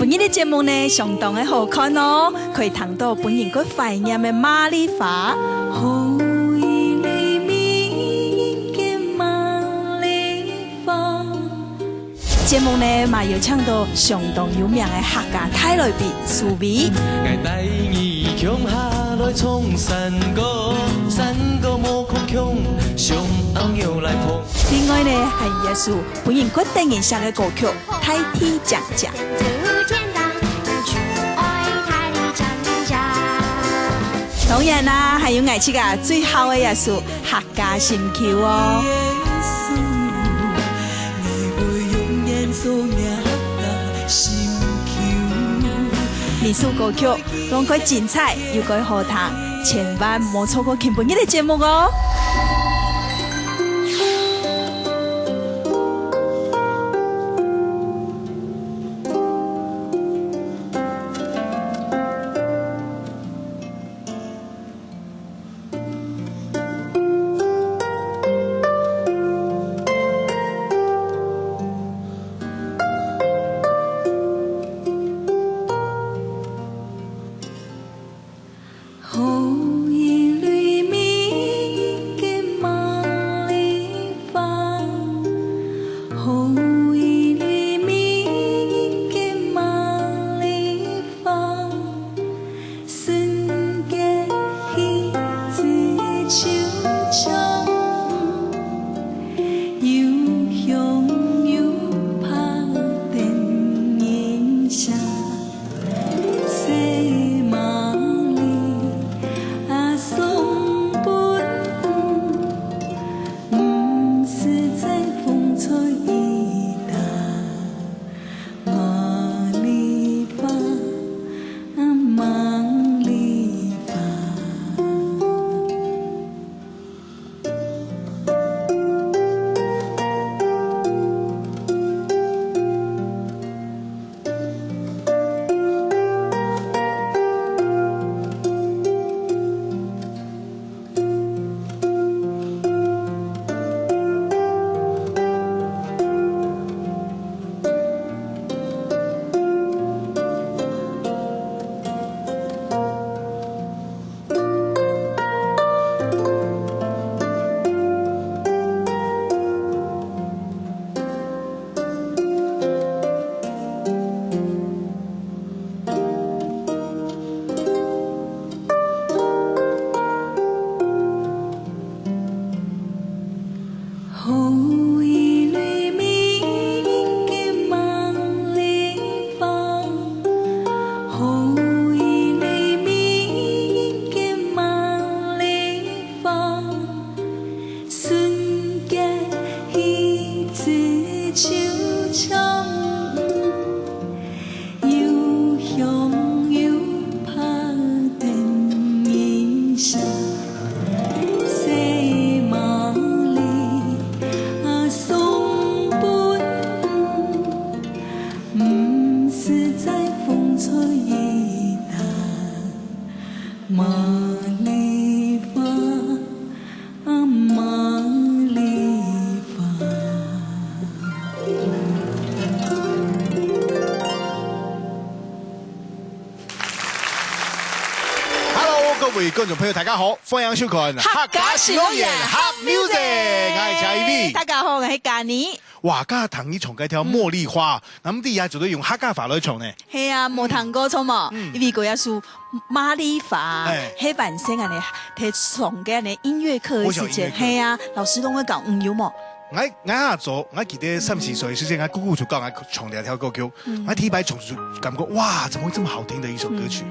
本日的节目呢，相当的好看哦，可以谈到本人个怀念的玛丽法。节目呢，嘛有唱到相当有名的客家泰来比苏比。另外呢，还也是本人个电影上的歌曲《太体讲讲》。当然啦，还有爱情啊，最好的也是客家新曲哦。民俗歌曲，讲佢精彩又佢好听，千万莫错过听本日的节目哦。各位观众朋友，大家好，欢迎收看客家小演客 music， 我系蔡依 V。大家好，我系嘉妮。哇，今日同你唱嘅條茉莉花，咁啲嘢做到用客家話來唱呢？係啊，冇聽過錯嘛，因為嗰一首瑪麗法，係晚上啊，你睇上嘅你音樂課嘅時間，係啊，老師都會講有冇？我下做，我記得30歲時間，我姑姑就教我唱呢條歌曲，我第一擺唱就感覺哇，怎麼會這麼好聽的一首歌曲？